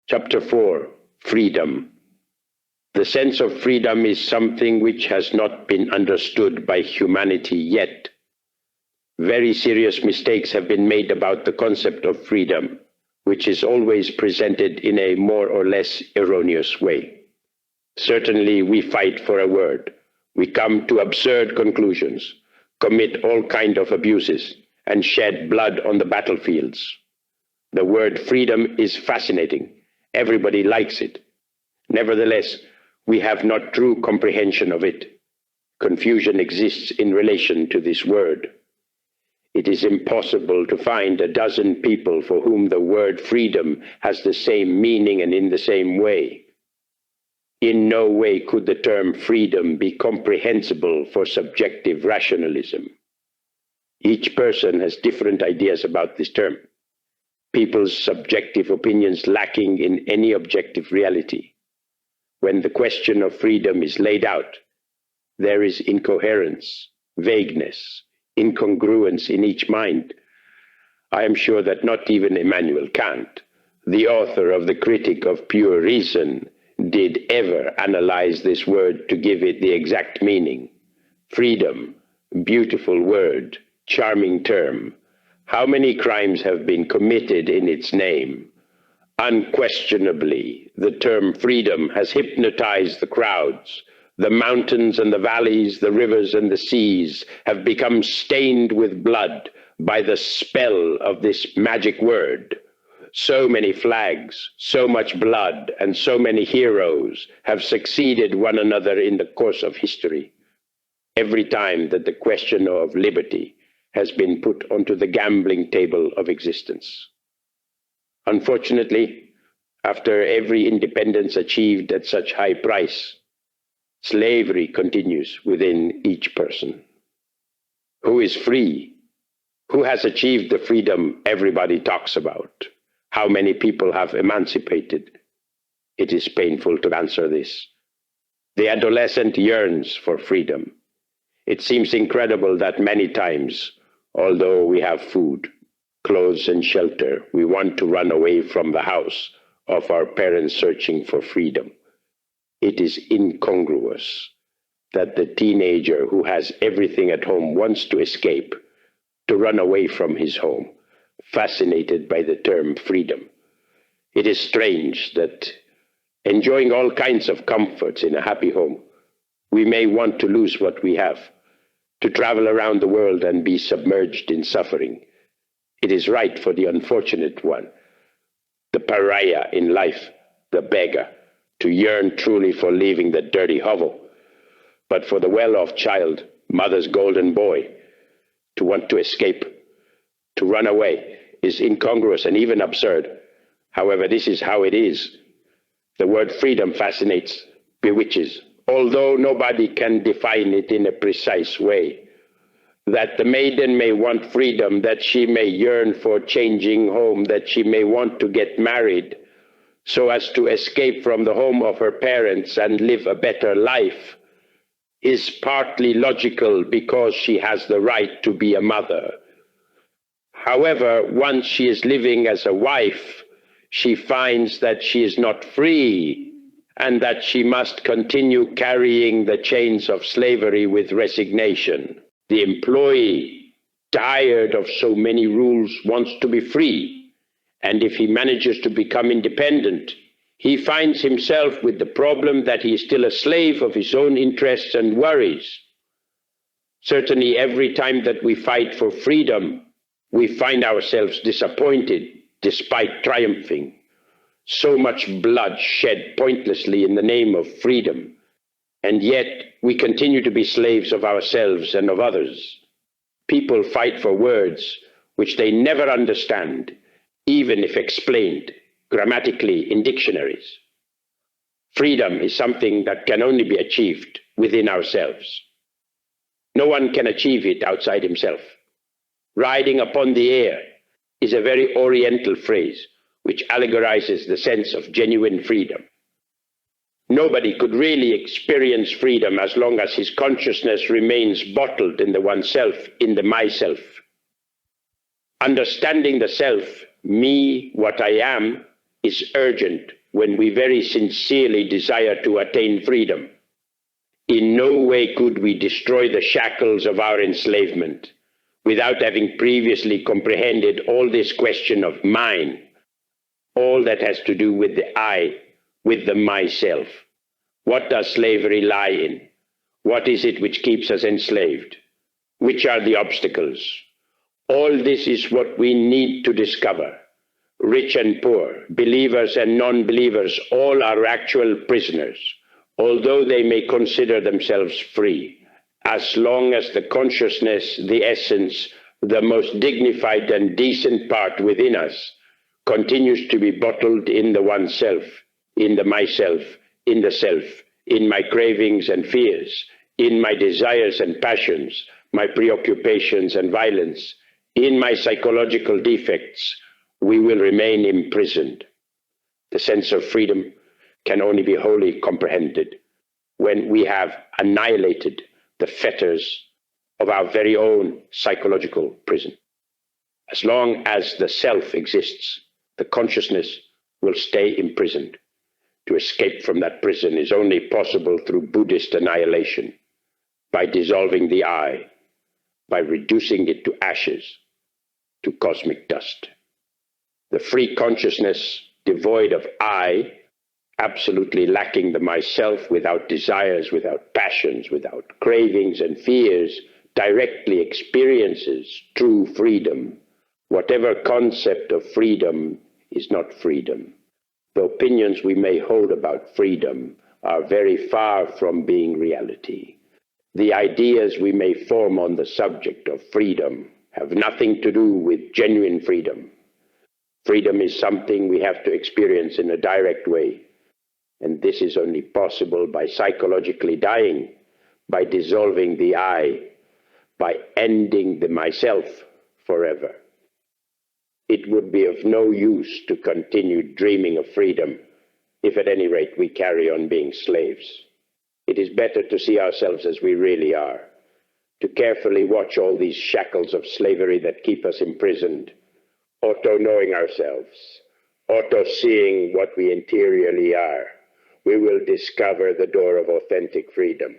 Chapter 4, Freedom. The sense of freedom is something which has not been understood by humanity yet. Very serious mistakes have been made about the concept of freedom, which is always presented in a more or less erroneous way. Certainly we fight for a word. We come to absurd conclusions, commit all kinds of abuses, and shed blood on the battlefields. The word freedom is fascinating. Everybody likes it. Nevertheless, we have not true comprehension of it. Confusion exists in relation to this word. It is impossible to find a dozen people for whom the word freedom has the same meaning and in the same way. In no way could the term freedom be comprehensible for subjective rationalism. Each person has different ideas about this term. People's subjective opinions lacking in any objective reality. When the question of freedom is laid out, there is incoherence, vagueness, incongruence in each mind. I am sure that not even Immanuel Kant, the author of the Critic of Pure Reason, did ever analyze this word to give it the exact meaning. Freedom, beautiful word, charming term. How many crimes have been committed in its name? Unquestionably, the term freedom has hypnotized the crowds. The mountains and the valleys, the rivers and the seas have become stained with blood by the spell of this magic word. So many flags, so much blood, and so many heroes have succeeded one another in the course of history. Every time that the question of liberty has been put onto the gambling table of existence. Unfortunately, after every independence achieved at such high price, slavery continues within each person. Who is free? Who has achieved the freedom everybody talks about? How many people have emancipated? It is painful to answer this. The adolescent yearns for freedom. It seems incredible that many times, although we have food, clothes, and shelter, we want to run away from the house of our parents searching for freedom. It is incongruous that the teenager who has everything at home wants to escape, to run away from his home, fascinated by the term freedom. It is strange that, enjoying all kinds of comforts in a happy home, we may want to lose what we have, to travel around the world and be submerged in suffering. It is right for the unfortunate one, the pariah in life, the beggar, to yearn truly for leaving the dirty hovel. But for the well-off child, mother's golden boy, to want to escape, to run away, is incongruous and even absurd. However, this is how it is. The word freedom fascinates, bewitches, although nobody can define it in a precise way. That the maiden may want freedom, that she may yearn for changing home, that she may want to get married, so as to escape from the home of her parents and live a better life, is partly logical because she has the right to be a mother. However, once she is living as a wife, she finds that she is not free and that she must continue carrying the chains of slavery with resignation. The employee, tired of so many rules, wants to be free, and if he manages to become independent, he finds himself with the problem that he is still a slave of his own interests and worries. Certainly, every time that we fight for freedom, we find ourselves disappointed despite triumphing. So much blood shed pointlessly in the name of freedom, and yet we continue to be slaves of ourselves and of others. People fight for words which they never understand, even if explained grammatically in dictionaries. Freedom is something that can only be achieved within ourselves. No one can achieve it outside himself. Riding upon the air is a very oriental phrase which allegorizes the sense of genuine freedom. Nobody could really experience freedom as long as his consciousness remains bottled in the oneself, in the myself. Understanding the self, me, what I am, is urgent when we very sincerely desire to attain freedom. In no way could we destroy the shackles of our enslavement without having previously comprehended all this question of mine, all that has to do with the I, with the myself. What does slavery lie in? What is it which keeps us enslaved? Which are the obstacles? All this is what we need to discover. Rich and poor, believers and non-believers, all are actual prisoners, although they may consider themselves free, as long as the consciousness, the essence, the most dignified and decent part within us continues to be bottled in the oneself, in the myself, in the self, in my cravings and fears, in my desires and passions, my preoccupations and violence, in my psychological defects, we will remain imprisoned. The sense of freedom can only be wholly comprehended when we have annihilated the fetters of our very own psychological prison. As long as the self exists, the consciousness will stay imprisoned. To escape from that prison is only possible through Buddhist annihilation, by dissolving the I, by reducing it to ashes, to cosmic dust. The free consciousness, devoid of I, absolutely lacking the myself, without desires, without passions, without cravings and fears, directly experiences true freedom. Whatever concept of freedom is not freedom. The opinions we may hold about freedom are very far from being reality. The ideas we may form on the subject of freedom have nothing to do with genuine freedom. Freedom is something we have to experience in a direct way, and this is only possible by psychologically dying, by dissolving the I, by ending the myself forever. It would be of no use to continue dreaming of freedom if at any rate we carry on being slaves. It is better to see ourselves as we really are, to carefully watch all these shackles of slavery that keep us imprisoned, auto-knowing ourselves, auto-seeing what we interiorly are. We will discover the door of authentic freedom.